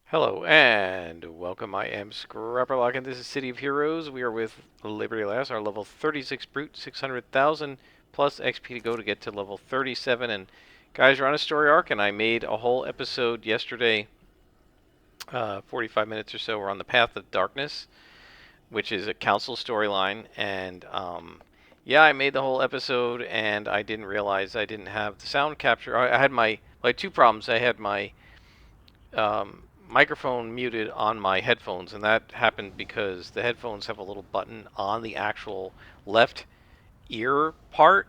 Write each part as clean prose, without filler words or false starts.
Hello and welcome. I am Scrapperlock and this is City of Heroes. We are with Liberty Lass, our level 36 brute, 600,000 plus XP to go to get to level 37. And guys, we're on a story arc, and I made a whole episode yesterday, 45 minutes or so. We're on the Path of Darkness, which is a council storyline. And yeah, I made the whole episode, and I didn't realize I didn't have the sound capture. I had two problems. I had my microphone muted on my headphones, and that happened because the headphones have a little button on the actual left ear part,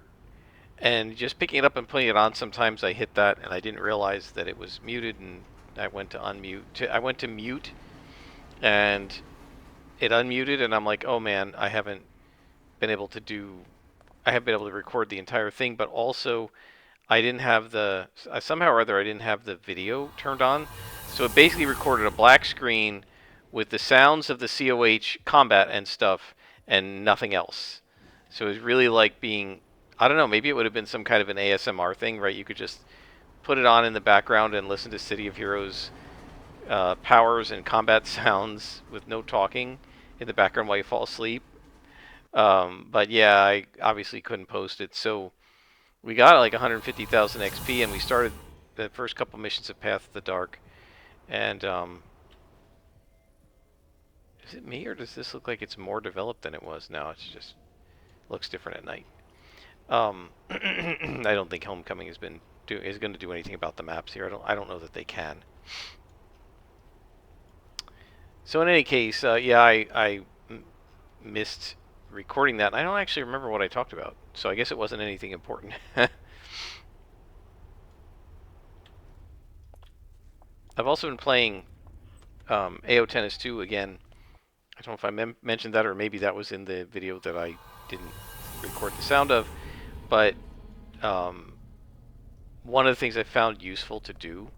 and just picking it up and putting it on, sometimes I hit that and I didn't realize that it was muted, and I went to I went to mute, and it unmuted, and I'm like, oh man, been able to do I haven't been able to record the entire thing, but also I didn't have somehow or other I didn't have the video turned on, so it basically recorded a black screen with the sounds of the COH combat and stuff and nothing else. So it was really like being, I don't know, maybe it would have been some kind of an ASMR thing, right? You could just put it on in the background and listen to City of Heroes powers and combat sounds with no talking in the background while you fall asleep. But yeah, I obviously couldn't post it, so we got like 150,000 XP, and we started the first couple missions of Path of the Dark. And is it me, or does this look like it's more developed than it was? No, it's just looks different at night. I don't think Homecoming is going to do anything about the maps here. I don't know that they can. So in any case, yeah, I missed recording that. And I don't actually remember what I talked about, so I guess it wasn't anything important. I've also been playing AO Tennis 2 again. I don't know if I mentioned that, or maybe that was in the video that I didn't record the sound of, but um, one of the things I found useful to do,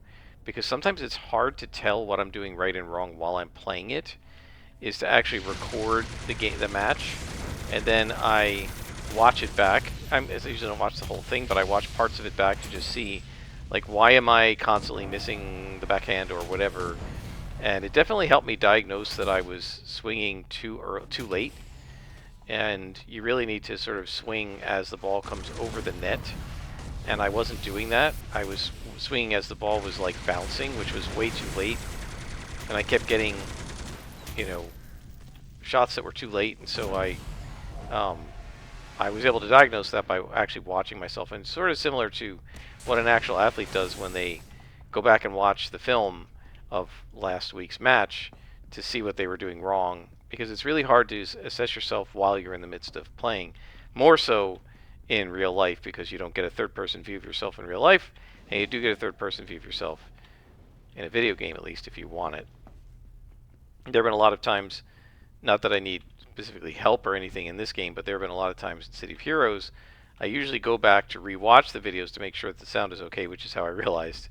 because sometimes it's hard to tell what I'm doing right and wrong while I'm playing it, is to actually record the match, and then I watch it back. I usually don't watch the whole thing, but I watch parts of it back to just see, like, why am I constantly missing the backhand or whatever. And it definitely helped me diagnose that I was swinging too late, and you really need to sort of swing as the ball comes over the net. And I wasn't doing that. I was swinging as the ball was like bouncing, which was way too late. And I kept getting, you know, shots that were too late, and so I was able to diagnose that by actually watching myself, and sort of similar to what an actual athlete does when they go back and watch the film of last week's match to see what they were doing wrong, because it's really hard to assess yourself while you're in the midst of playing, more so in real life, because you don't get a third-person view of yourself in real life, and you do get a third-person view of yourself in a video game, at least if you want it. There have been a lot of times, not that I need specifically help or anything in this game, but there have been a lot of times in City of Heroes, I usually go back to rewatch the videos to make sure that the sound is okay, which is how I realized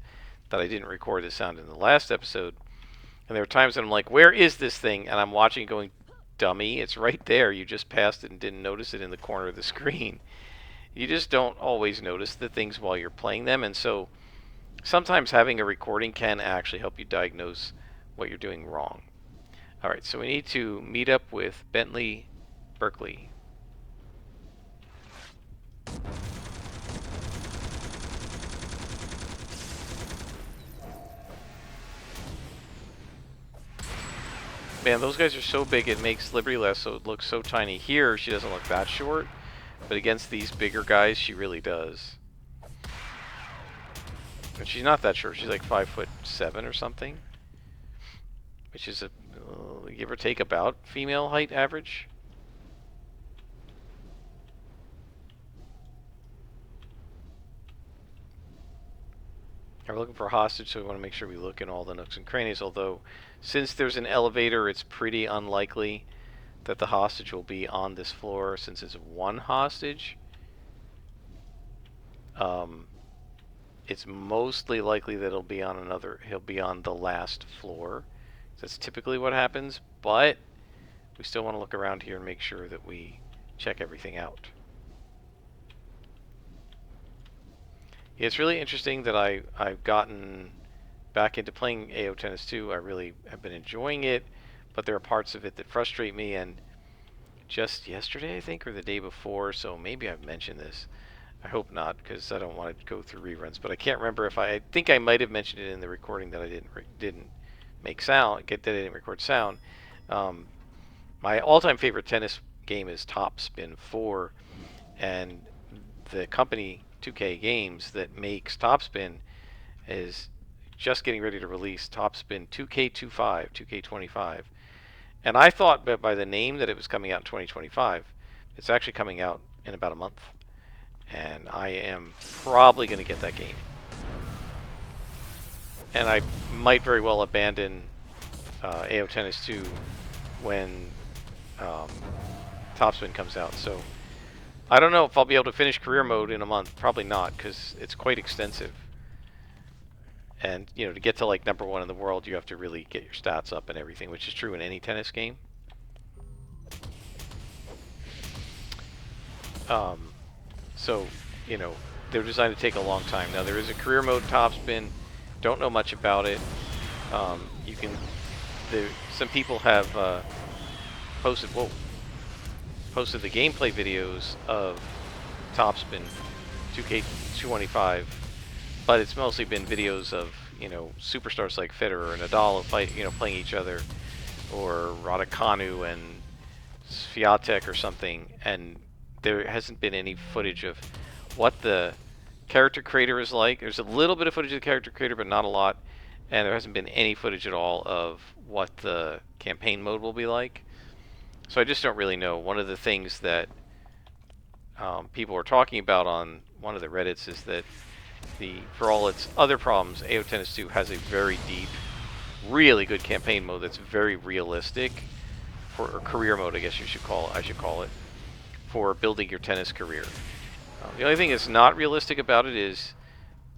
that I didn't record the sound in the last episode. And there are times when I'm like, where is this thing? And I'm watching it going, dummy, it's right there. You just passed it and didn't notice it in the corner of the screen. You just don't always notice the things while you're playing them, and so sometimes having a recording can actually help you diagnose what you're doing wrong. Alright, so we need to meet up with Bentley Berkeley. Man, those guys are so big it makes Liberty Lass so it looks so tiny. Here, she doesn't look that short, but against these bigger guys, she really does. And she's not that short. She's like 5'7" or something, which is a give or take about female height average. We're looking for a hostage, so we want to make sure we look in all the nooks and crannies, although since there's an elevator, it's pretty unlikely that the hostage will be on this floor, since it's one hostage. It's mostly likely that he'll be on the last floor. That's typically what happens, but we still want to look around here and make sure that we check everything out. It's really interesting that I've gotten back into playing AO Tennis 2. I really have been enjoying it, but there are parts of it that frustrate me. And just yesterday, I think, or the day before, so maybe I've mentioned this. I hope not, because I don't want to go through reruns. But I can't remember if I think I might have mentioned it in the recording that I didn't make sound, that I didn't record sound. My all-time favorite tennis game is Top Spin 4, and the company 2K Games that makes Top Spin is just getting ready to release Top Spin 2K25, 2K25. And I thought by the name that it was coming out in 2025. It's actually coming out in about a month. And I am probably going to get that game. And I might very well abandon AO Tennis 2 when Top Spin comes out. So I don't know if I'll be able to finish career mode in a month. Probably not, because it's quite extensive. And, you know, to get to like #1 in the world, you have to really get your stats up and everything, which is true in any tennis game. So, you know, they're designed to take a long time. Now, there is a career mode Top Spin. Don't know much about it. You can... some people have posted the gameplay videos of Top Spin 2K25, but it's mostly been videos of, you know, superstars like Federer and Nadal playing each other, or Raducanu and Swiatek or something, and there hasn't been any footage of what the character creator is like. There's a little bit of footage of the character creator, but not a lot, and there hasn't been any footage at all of what the campaign mode will be like. So I just don't really know. One of the things that people are talking about on one of the Reddits is that for all its other problems, AO Tennis 2 has a very deep, really good campaign mode that's very realistic, or career mode, I guess I should call it, for building your tennis career. The only thing that's not realistic about it is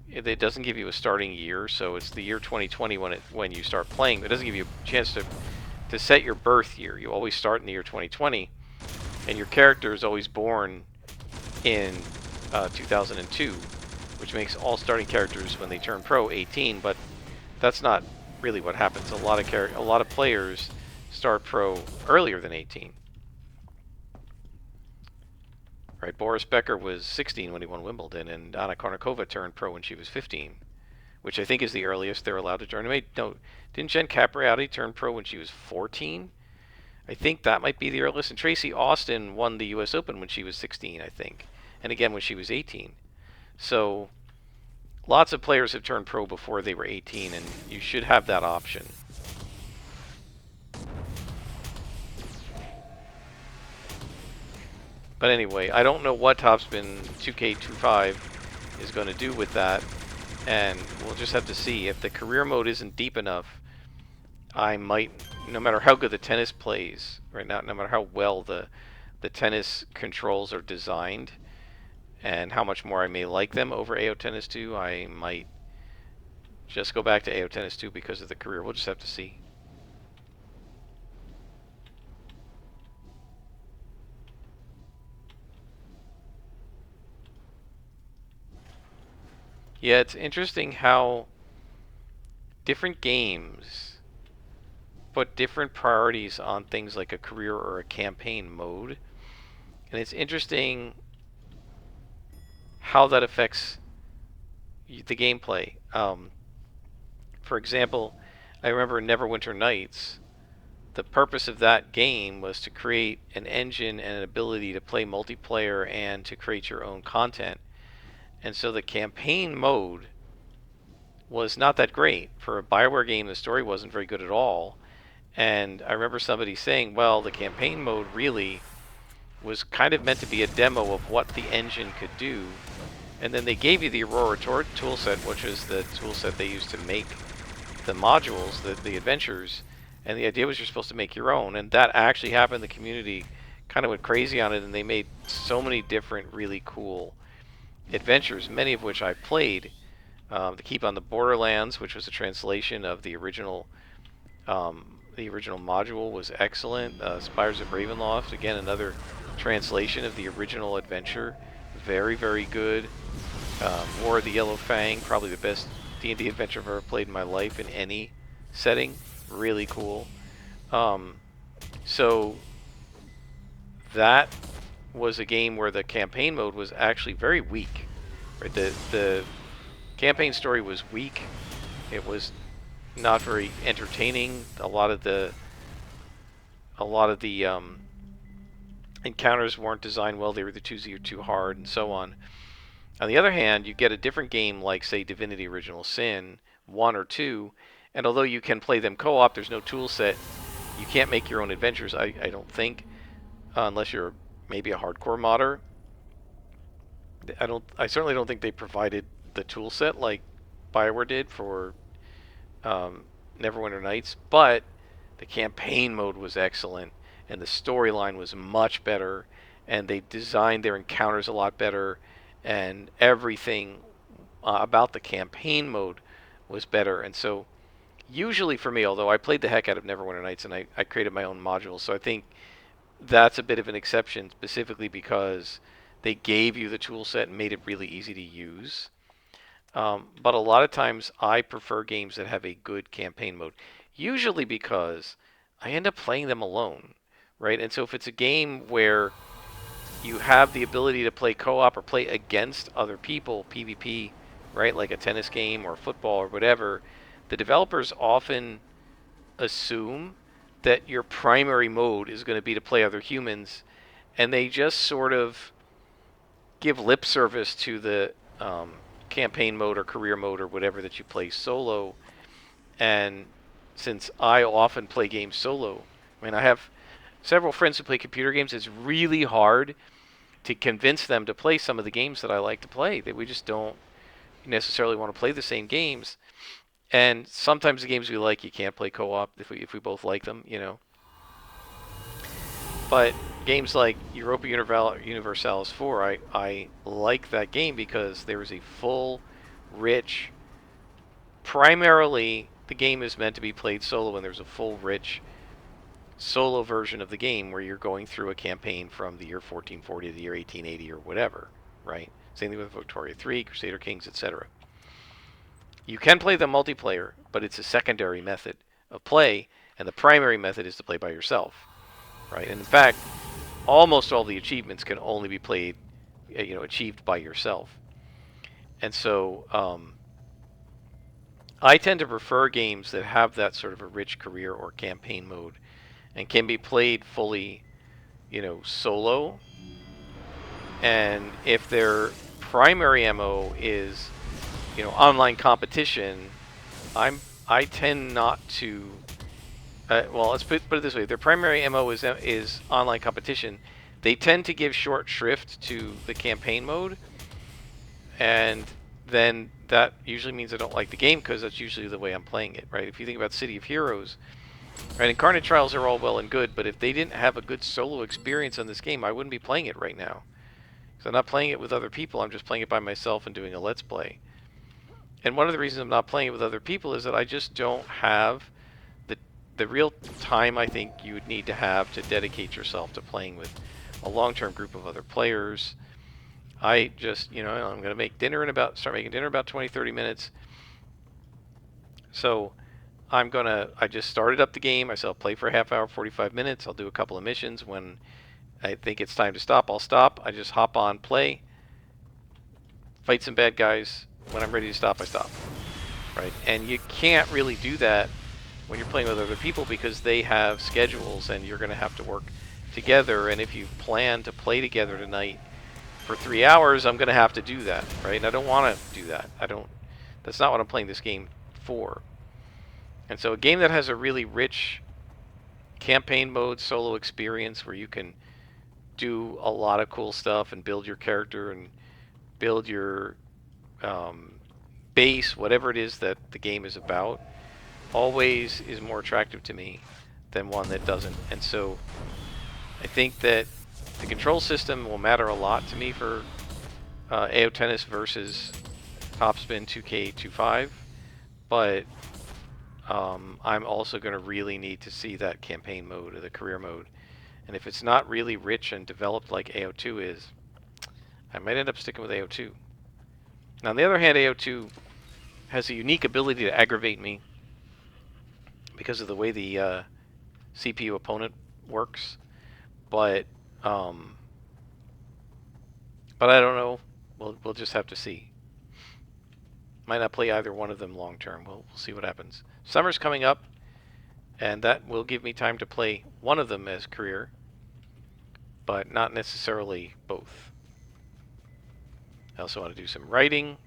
it doesn't give you a starting year, so it's the year 2020 when you start playing. It doesn't give you a chance to set your birth year. You always start in the year 2020, and your character is always born in 2002, which makes all starting characters when they turn pro 18. But that's not really what happens. A lot of players start pro earlier than 18. Right, Boris Becker was 16 when he won Wimbledon, and Anna Kournikova turned pro when she was 15, which I think is the earliest they're allowed to turn. No, didn't Jen Capriati turn pro when she was 14? I think that might be the earliest. And Tracy Austin won the U.S. Open when she was 16, I think, and again when she was 18. So lots of players have turned pro before they were 18, and you should have that option. But anyway, I don't know what Top Spin 2K25 is going to do with that, and we'll just have to see. If the career mode isn't deep enough, I might, no matter how good the tennis plays right now, no matter how well the tennis controls are designed, and how much more I may like them over AO Tennis 2, I might just go back to AO Tennis 2 because of the career. We'll just have to see. Yeah, it's interesting how different games put different priorities on things like a career or a campaign mode. And it's interesting how that affects the gameplay. For example, I remember in Neverwinter Nights, the purpose of that game was to create an engine and an ability to play multiplayer and to create your own content. And so the campaign mode was not that great. For a BioWare game, the story wasn't very good at all. And I remember somebody saying, well, the campaign mode really was kind of meant to be a demo of what the engine could do. And then they gave you the Aurora toolset, which is the toolset they used to make the modules, the adventures. And the idea was you're supposed to make your own. And that actually happened. The community kind of went crazy on it, and they made so many different really cool adventures, many of which I played. The Keep on the Borderlands, which was a translation of the original module, was excellent. Spires of Ravenloft, again another translation of the original adventure, very, very good. War of the Yellow Fang, probably the best D&D adventure I've ever played in my life in any setting. Really cool. So that was a game where the campaign mode was actually very weak. Right? The campaign story was weak. It was not very entertaining. A lot of the encounters weren't designed well. They were either too easy or too hard, and so on. On the other hand, you get a different game like, say, Divinity Original Sin 1 or 2, and although you can play them co-op, there's no tool set. You can't make your own adventures, I don't think, unless you're maybe a hardcore modder. I certainly don't think they provided the tool set like BioWare did for Neverwinter Nights, but the campaign mode was excellent, and the storyline was much better, and they designed their encounters a lot better, and everything about the campaign mode was better. And so, usually for me, although I played the heck out of Neverwinter Nights and I created my own modules, so I think that's a bit of an exception, specifically because they gave you the tool set and made it really easy to use. But a lot of times I prefer games that have a good campaign mode, usually because I end up playing them alone, right? And so if it's a game where you have the ability to play co-op or play against other people, PvP, right? Like a tennis game or football or whatever, the developers often assume that your primary mode is going to be to play other humans, and they just sort of give lip service to the campaign mode or career mode or whatever that you play solo. And since I often play games solo, I mean, I have several friends who play computer games. It's really hard to convince them to play some of the games that I like to play. That we just don't necessarily want to play the same games. And sometimes the games we like, you can't play co-op if we both like them, you know. But games like Europa Universalis 4, I like that game because there is a full, rich. Primarily, the game is meant to be played solo, and there's a full, rich solo version of the game where you're going through a campaign from the year 1440 to the year 1880 or whatever, right? Same thing with Victoria 3, Crusader Kings, etc. You can play the multiplayer, but it's a secondary method of play, and the primary method is to play by yourself, right? And in fact, almost all the achievements can only be played, achieved by yourself. And so I tend to prefer games that have that sort of a rich career or campaign mode and can be played fully, solo. And if their primary MO is, online competition, I tend not to. Well, let's put it this way: if their primary MO is online competition, they tend to give short shrift to the campaign mode, and then that usually means I don't like the game because that's usually the way I'm playing it, right? If you think about City of Heroes, right, Incarnate Trials are all well and good, but if they didn't have a good solo experience on this game, I wouldn't be playing it right now. So I'm not playing it with other people, I'm just playing it by myself and doing a Let's Play. And one of the reasons I'm not playing it with other people is that I just don't have the real time I think you would need to have to dedicate yourself to playing with a long-term group of other players. I just, I'm going to make dinner start making dinner in about 20-30 minutes. So I just started up the game. I said I'll play for a half hour, 45 minutes. I'll do a couple of missions. When I think it's time to stop, I'll stop. I just hop on, play, fight some bad guys. When I'm ready to stop, I stop. Right? And you can't really do that when you're playing with other people because they have schedules and you're going to have to work together. And if you plan to play together tonight for 3 hours, I'm going to have to do that, right? And I don't want to do that. That's not what I'm playing this game for. And so a game that has a really rich campaign mode solo experience where you can do a lot of cool stuff and build your character and build your base, whatever it is that the game is about, always is more attractive to me than one that doesn't. And so I think that the control system will matter a lot to me for AO Tennis versus Topspin 2K25, but I'm also going to really need to see that campaign mode or the career mode. And if it's not really rich and developed like AO2 is, I might end up sticking with AO2. Now, on the other hand, AO2 has a unique ability to aggravate me because of the way the CPU opponent works. But but I don't know. We'll just have to see. Might not play either one of them long term. We'll see what happens. Summer's coming up, and that will give me time to play one of them as career, but not necessarily both. I also want to do some writing.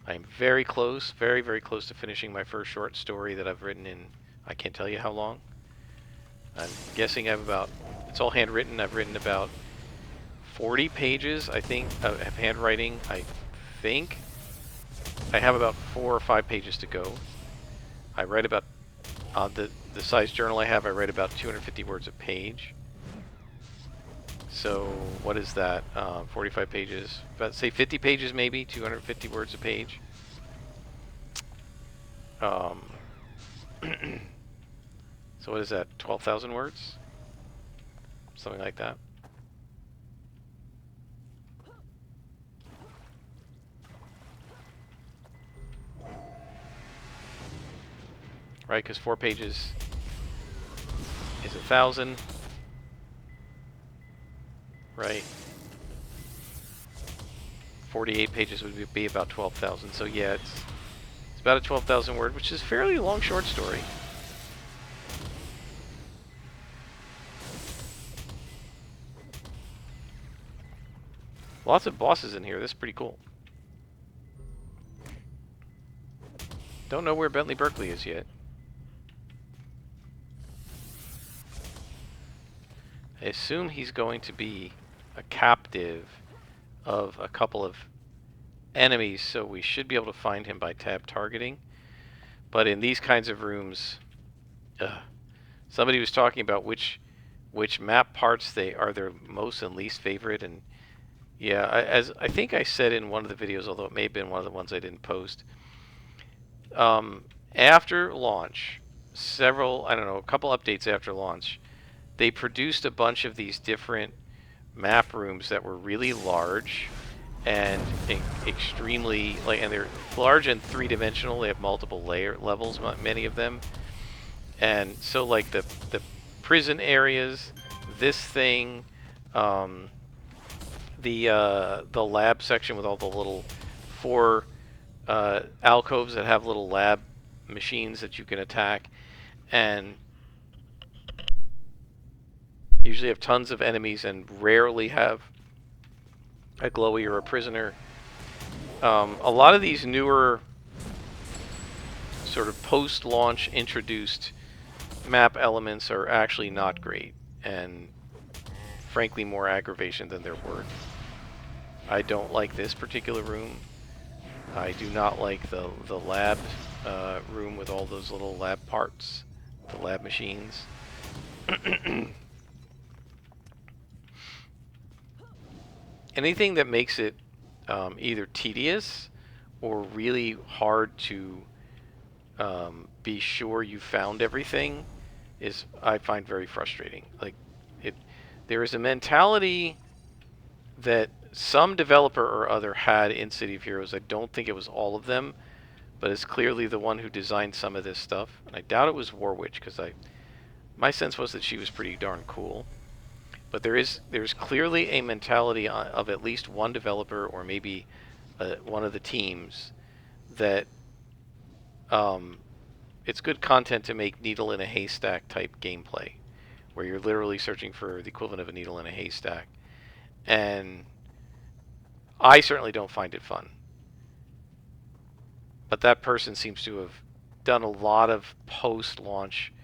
I'm very close, very, very close to finishing my first short story that I've written in, I can't tell you how long. I'm guessing I've about, it's all handwritten. I've written about 40 pages, I think, of handwriting. I think I have about 4 or 5 pages to go. I write about, the size journal I have, I write about 250 words a page. So what is that? 45 pages, about say 50 pages maybe, 250 words a page. So what is that, 12,000 words? Something like that. Right, because 4 pages is 1,000. Right. 48 pages would be about 12,000. So yeah, it's about a 12,000 word, which is a fairly long short story. Lots of bosses in here. This is pretty cool. Don't know where Bentley Berkeley is yet. I assume he's going to be a captive of a couple of enemies, so we should be able to find him by tab targeting. But in these kinds of rooms, somebody was talking about which map parts they are their most and least favorite, and yeah, as I think I said in one of the videos, although it may have been one of the ones I didn't post. After launch, I don't know, a couple updates after launch, they produced a bunch of these different map rooms that were really large and extremely, and they're large and three-dimensional. They have multiple levels, many of them. And so like the prison areas, this thing, the lab section with all the little 4 alcoves that have little lab machines that you can attack, and usually have tons of enemies and rarely have a glowy or a prisoner. A lot of these newer sort of post-launch introduced map elements are actually not great, and frankly more aggravation than they're worth. I don't like this particular room. I do not like the lab room with all those little lab parts, the lab machines. Anything that makes it either tedious or really hard to be sure you found everything is, I find, very frustrating. Like, there is a mentality that some developer or other had in City of Heroes. I don't think it was all of them, but it's clearly the one who designed some of this stuff. And I doubt it was Warwitch, because my sense was that she was pretty darn cool. But there's clearly a mentality of at least one developer or maybe one of the teams that it's good content to make needle in a haystack type gameplay, where you're literally searching for the equivalent of a needle in a haystack. And I certainly don't find it fun. But that person seems to have done a lot of post-launch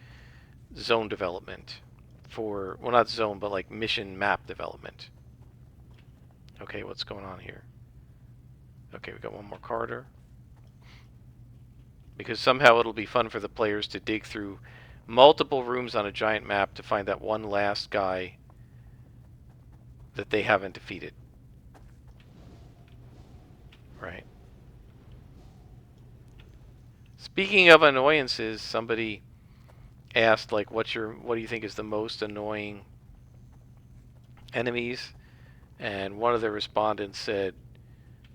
zone development for, well, not zone, but like mission map development. Okay, what's going on here? Okay, we got one more corridor. Because somehow it'll be fun for the players to dig through multiple rooms on a giant map to find that one last guy that they haven't defeated. Right. Speaking of annoyances, somebody asked, like, what do you think is the most annoying enemies? And one of the respondents said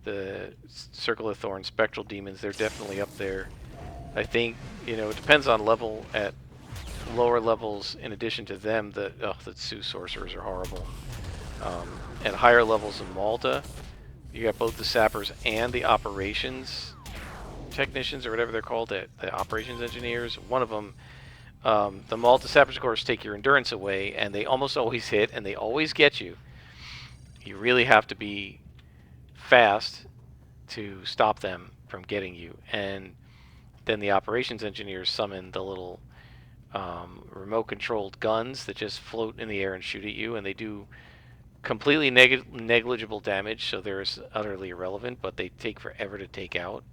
the Circle of Thorns, Spectral Demons, they're definitely up there. I think, you know, it depends on level. At lower levels, in addition to them, the Sioux Sorcerers are horrible. At higher levels in Malta, you got both the Sappers and the Operations Technicians, or whatever they're called, the Operations Engineers. One of them, the Malta Sappers, of course, take your endurance away, and they almost always hit, and they always get you. You really have to be fast to stop them from getting you. And then the Operations Engineers summon the little remote-controlled guns that just float in the air and shoot at you, and they do completely negligible damage, so they're utterly irrelevant, but they take forever to take out.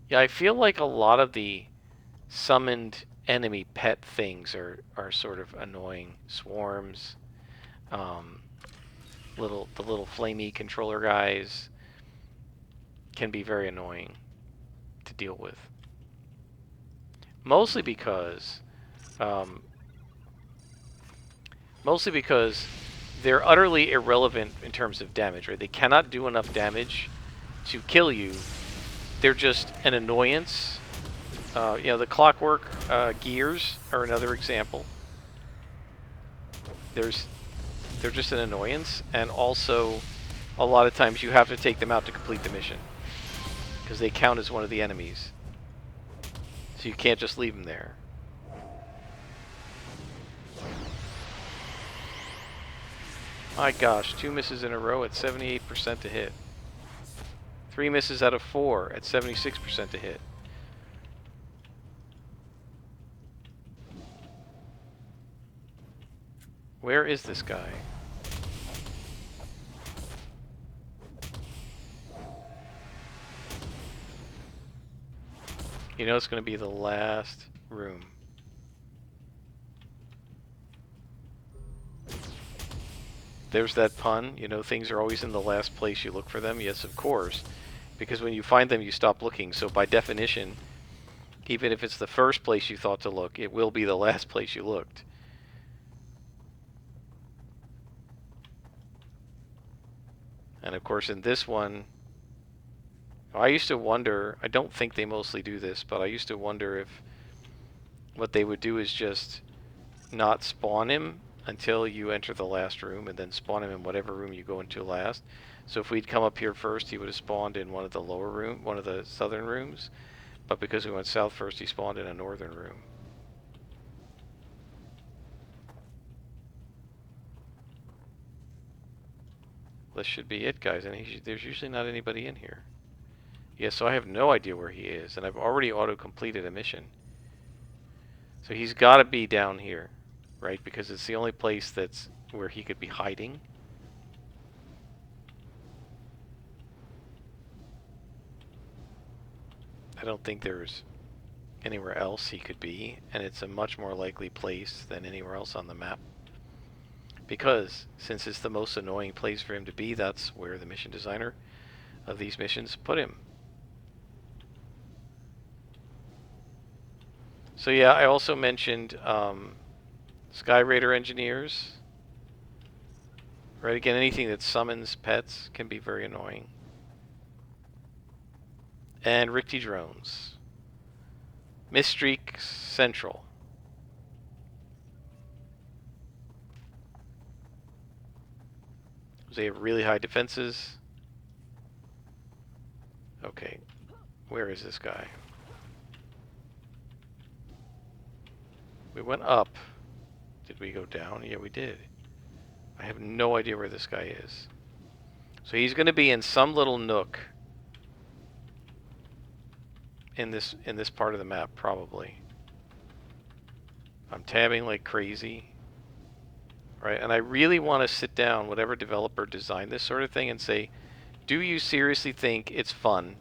Yeah, I feel like a lot of the summoned enemy pet things are sort of annoying. Swarms, the little flamey controller guys can be very annoying to deal with. Mostly because they're utterly irrelevant in terms of damage, right? They cannot do enough damage to kill you. They're just an annoyance. You know, the Clockwork Gears are another example. They're just an annoyance, and also a lot of times you have to take them out to complete the mission because they count as one of the enemies. So you can't just leave them there. My gosh, 2 misses in a row at 78% to hit. 3 misses out of 4 at 76% to hit. Where is this guy? You know it's going to be the last room. There's that pun, you know, things are always in the last place you look for them. Yes, of course. Because when you find them, you stop looking. So by definition, even if it's the first place you thought to look, it will be the last place you looked. And of course, in this one, I used to wonder, I don't think they mostly do this, but I used to wonder if what they would do is just not spawn him until you enter the last room, and then spawn him in whatever room you go into last. So if we'd come up here first, he would have spawned in one of the lower room, one of the southern rooms. But because we went south first, he spawned in a northern room. This should be it, guys, and there's usually not anybody in here. Yeah, so I have no idea where he is, and I've already auto-completed a mission. So he's got to be down here, right? Because it's the only place that's where he could be hiding. I don't think there's anywhere else he could be, and it's a much more likely place than anywhere else on the map. Because, since it's the most annoying place for him to be, that's where the mission designer of these missions put him. So yeah, I also mentioned Skyraider engineers. Right, again, anything that summons pets can be very annoying. And Rikti drones. Mistreak Central. They have really high defenses. Okay, where is this guy? We went up. Did we go down? Yeah, we did. I have no idea where this guy is. So he's going to be in some little nook in this part of the map, probably. I'm tabbing like crazy. Right, and I really want to sit down, whatever developer designed this sort of thing, and say, do you seriously think it's fun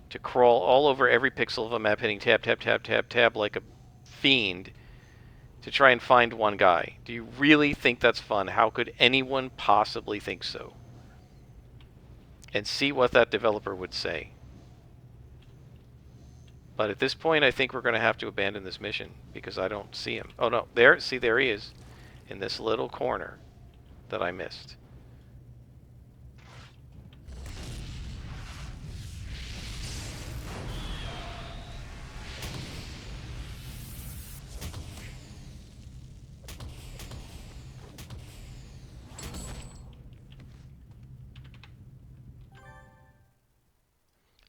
to crawl all over every pixel of a map, hitting tab, tab, tab, tab, tab like a fiend to try and find one guy? Do you really think that's fun? How could anyone possibly think so? And see what that developer would say. But at this point, I think we're going to have to abandon this mission because I don't see him. Oh no, there he is in this little corner that I missed.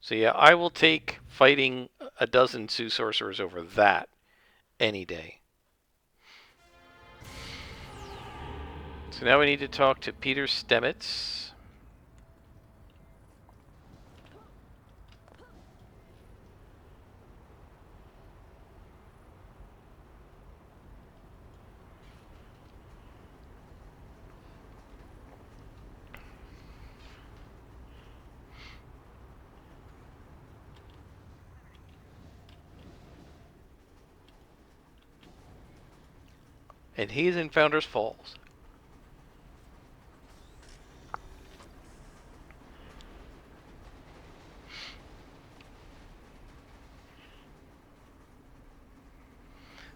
So yeah, I will take fighting a dozen Sioux sorcerers over that any day. So now we need to talk to Peter Stemets. And he's in Founders Falls.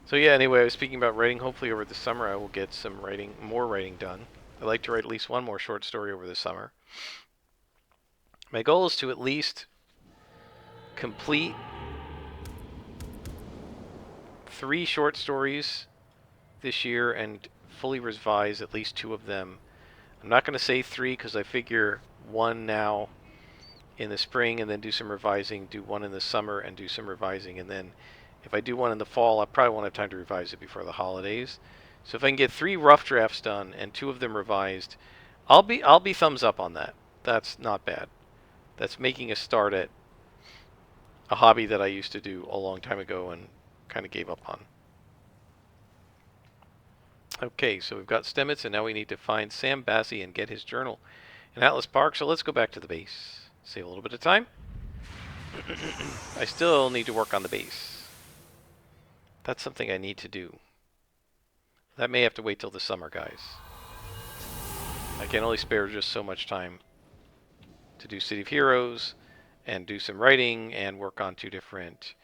So yeah, anyway, I was speaking about writing. Hopefully over the summer I will get some writing, more writing done. I'd like to write at least one more short story over the summer. My goal is to at least complete 3 short stories this year and fully revise at least 2 of them. I'm not going to say 3 because I figure 1 now in the spring and then do some revising, do 1 in the summer and do some revising, and then if I do 1 in the fall, I probably won't have time to revise it before the holidays. So if I can get 3 rough drafts done and 2 of them revised, I'll be thumbs up on that. That's not bad. That's making a start at a hobby that I used to do a long time ago and kind of gave up on. Okay, so we've got Stemets, and now we need to find Sam Bassey and get his journal in Atlas Park. So let's go back to the base. Save a little bit of time. I still need to work on the base. That's something I need to do. That may have to wait till the summer, guys. I can only spare just so much time to do City of Heroes and do some writing and work on 2 different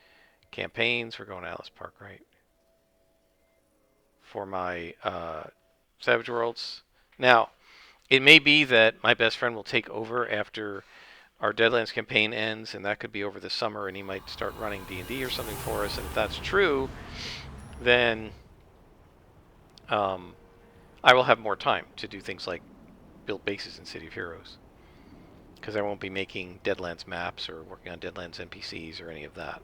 campaigns. We're going to Atlas Park, right? For my Savage Worlds. Now, it may be that my best friend will take over after our Deadlands campaign ends, and that could be over the summer, and he might start running D&D or something for us. And if that's true, then I will have more time to do things like build bases in City of Heroes, because I won't be making Deadlands maps or working on Deadlands NPCs or any of that.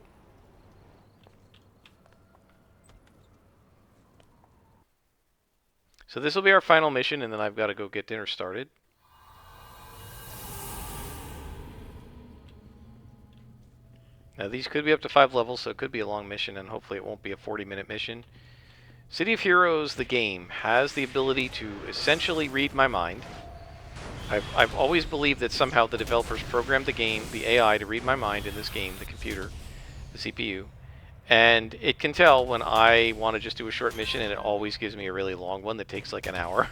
So this will be our final mission, and then I've got to go get dinner started. Now these could be up to 5 levels, so it could be a long mission, and hopefully it won't be a 40-minute mission. City of Heroes, the game, has the ability to essentially read my mind. I've always believed that somehow the developers programmed the game, the AI, to read my mind in this game, the computer, the CPU. And it can tell when I want to just do a short mission, and it always gives me a really long one that takes like an hour.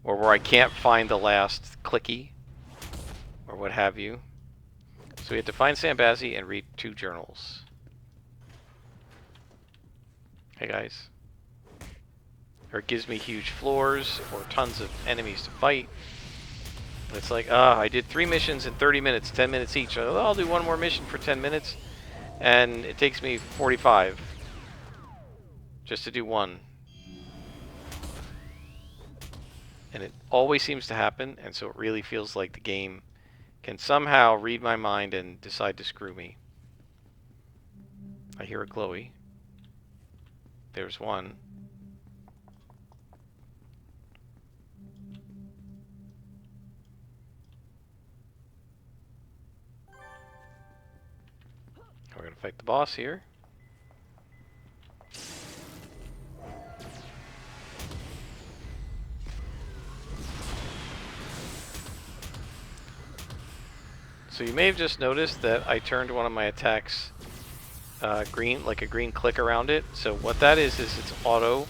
Or where I can't find the last clicky, or what have you. So we have to find Sam Bassey and read 2 journals. Hey guys. Or it gives me huge floors, or tons of enemies to fight. It's like, I did 3 missions in 30 minutes, 10 minutes each. So I'll do 1 more mission for 10 minutes. And it takes me 45 just to do 1. And it always seems to happen, and so it really feels like the game can somehow read my mind and decide to screw me. I hear a Chloe. There's 1. We're going to fight the boss here. So you may have just noticed that I turned one of my attacks green, like a green click around it. So what that is it's auto.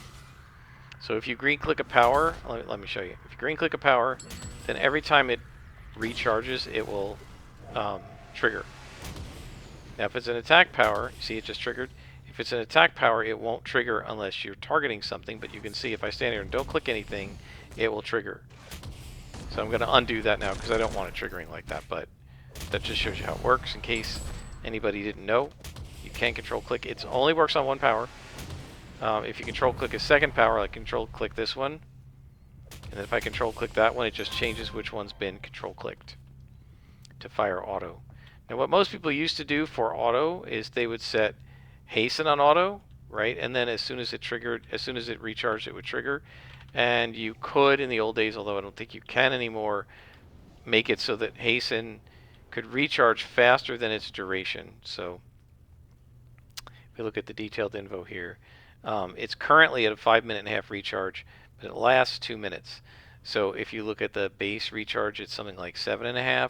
So if you green click a power, let me show you. If you green click a power, then every time it recharges, it will trigger. Now if it's an attack power, you see it just triggered. If it's an attack power, it won't trigger unless you're targeting something, but you can see if I stand here and don't click anything, it will trigger. So I'm going to undo that now because I don't want it triggering like that, but that just shows you how it works in case anybody didn't know. You can control click. It only works on 1 power. If you control click a second power, like control click this one, and then if I control click that one, it just changes which one's been control clicked to fire auto. And what most people used to do for auto is they would set hasten on auto, right? And then as soon as it recharged, it would trigger. And you could, in the old days, although I don't think you can anymore, make it so that hasten could recharge faster than its duration. So if we look at the detailed info here, it's currently at a 5.5-minute recharge, but it lasts 2 minutes. So if you look at the base recharge, it's something like 7.5.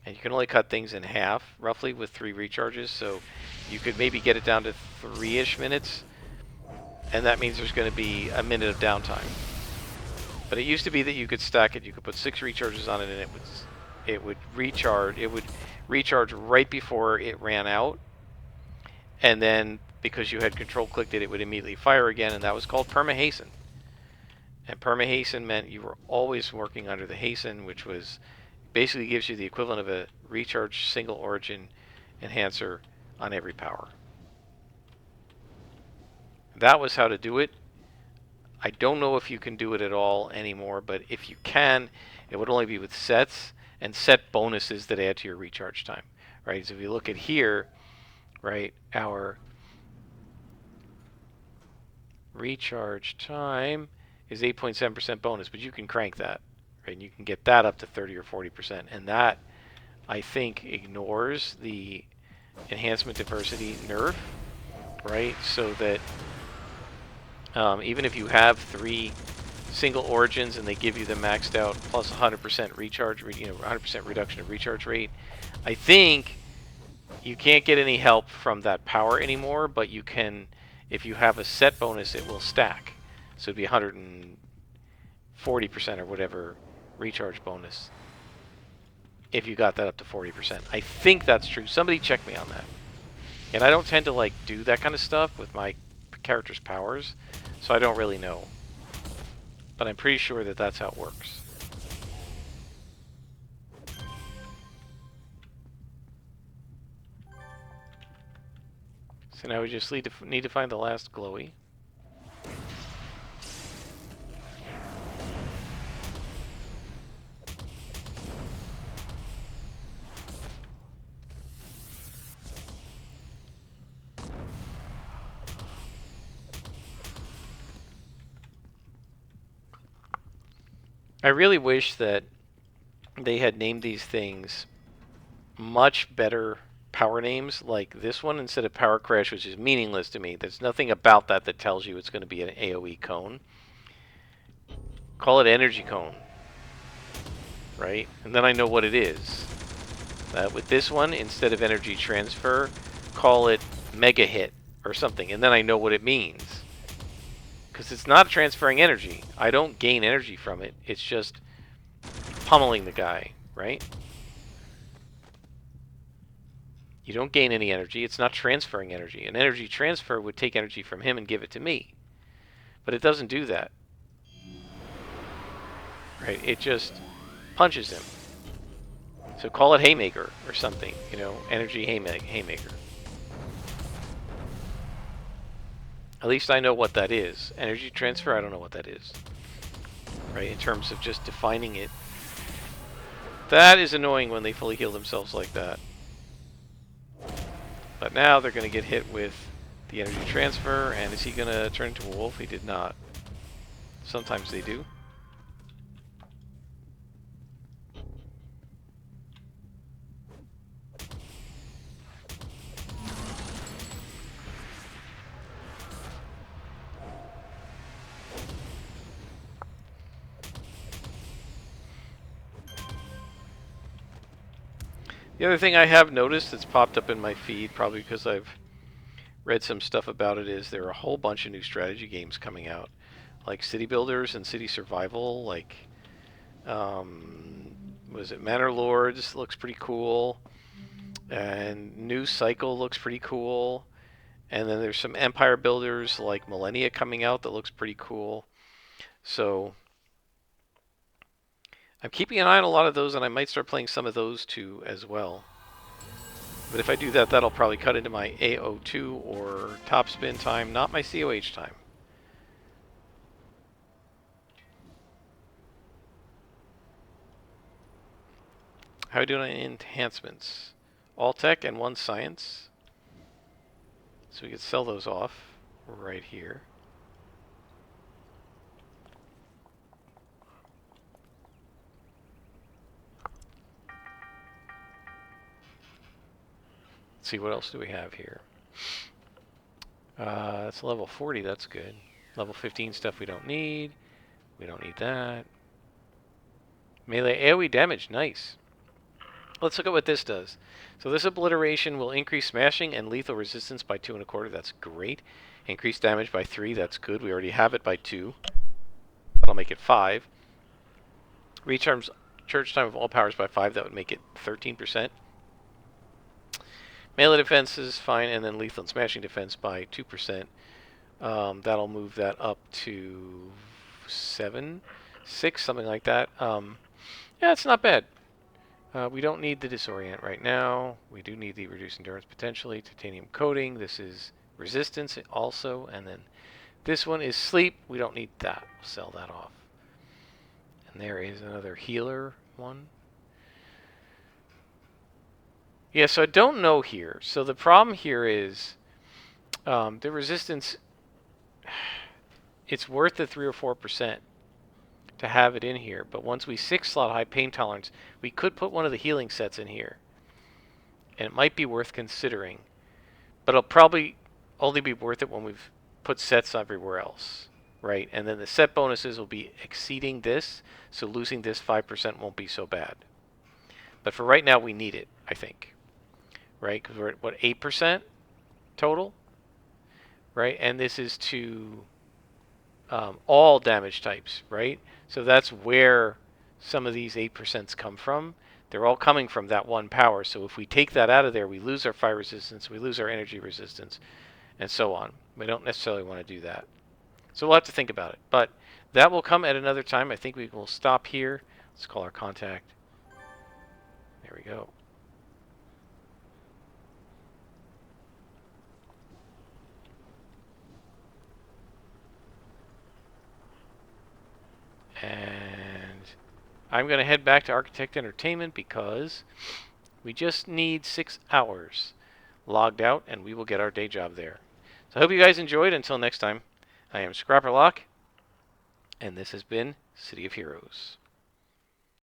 And you can only cut things in half, roughly, with 3 recharges. So you could maybe get it down to 3-ish minutes. And that means there's going to be a minute of downtime. But it used to be that you could stack it. You could put 6 recharges on it, and it would recharge. It would recharge right before it ran out. And then, because you had control clicked it would immediately fire again. And that was called perma-hasten. And perma-hasten meant you were always working under the hasten, which was basically gives you the equivalent of a recharge single origin enhancer on every power. That was how to do it. I don't know if you can do it at all anymore, but if you can, it would only be with sets and set bonuses that add to your recharge time, right? So if you look at here, right, our recharge time is 8.7% bonus, but you can crank that, right? And you can get that up to 30 or 40%, and that, I think, ignores the enhancement diversity nerf, right? So that even if you have 3 single origins and they give you the maxed out plus 100% recharge, 100% reduction of recharge rate, I think you can't get any help from that power anymore, but you can, if you have a set bonus, it will stack. So it'd be 140% or whatever recharge bonus if you got that up to 40%. I think that's true. Somebody check me on that. And I don't tend to like do that kind of stuff with my character's powers, so I don't really know. But I'm pretty sure that that's how it works. So now we just need to find the last glowy. I really wish that they had named these things much better power names like this one instead of Power Crash, which is meaningless to me. There's nothing about that that tells you it's going to be an AoE cone. Call it Energy Cone, right? And then I know what it is. With this one, instead of Energy Transfer, call it Mega Hit or something, and then I know what it means. Because it's not transferring energy. I don't gain energy from it. It's just pummeling the guy, right? You don't gain any energy. It's not transferring energy. An energy transfer would take energy from him and give it to me. But it doesn't do that. Right? It just punches him. So call it Haymaker or something. Energy Haymaker. At least I know what that is. Energy transfer, I don't know what that is. Right? In terms of just defining it. That is annoying when they fully heal themselves like that. But now they're going to get hit with the energy transfer, and is he going to turn into a wolf? He did not. Sometimes they do. The other thing I have noticed that's popped up in my feed, probably because I've read some stuff about it, is there are a whole bunch of new strategy games coming out. Like City Builders and City Survival, like, was it Manor Lords? Looks pretty cool. And New Cycle looks pretty cool. And then there's some Empire Builders like Millennia coming out that looks pretty cool. So I'm keeping an eye on a lot of those, and I might start playing some of those too as well. But if I do that, that'll probably cut into my AO2 or top spin time, not my COH time. How are we doing on enhancements? All tech and 1 science. So we could sell those off right here. Let's see, what else do we have here? That's level 40, that's good. Level 15 stuff we don't need. We don't need that. Melee AoE damage, nice. Let's look at what this does. So this obliteration will increase smashing and lethal resistance by 2 1/4. That's great. Increase damage by 3. That's good. We already have it by 2. That'll make it 5. Recharge charge time of all powers by 5. That would make it 13%. Melee defense is fine, and then lethal and smashing defense by 2%. That'll move that up to 7, 6, something like that. Yeah, it's not bad. We don't need the disorient right now. We do need the reduced endurance potentially. Titanium coating. This is resistance also, and then this one is sleep. We don't need that. We'll sell that off. And there is another healer one. Yeah, so I don't know here. So the problem here is the resistance. It's worth the 3 or 4% to have it in here, but once we 6-slot high pain tolerance, we could put one of the healing sets in here, and it might be worth considering, but it'll probably only be worth it when we've put sets everywhere else, right? And then the set bonuses will be exceeding this, so losing this 5% won't be so bad. But for right now, we need it, I think, right? Because we're at, what, 8% total, right? And this is to all damage types, right? So that's where some of these 8% come from. They're all coming from that one power. So if we take that out of there, we lose our fire resistance, we lose our energy resistance, and so on. We don't necessarily want to do that. So we'll have to think about it. But that will come at another time. I think we will stop here. Let's call our contact. There we go. And I'm going to head back to Architect Entertainment because we just need 6 hours logged out, and we will get our day job there. So I hope you guys enjoyed. Until next time, I am Scrapperlock, and this has been City of Heroes.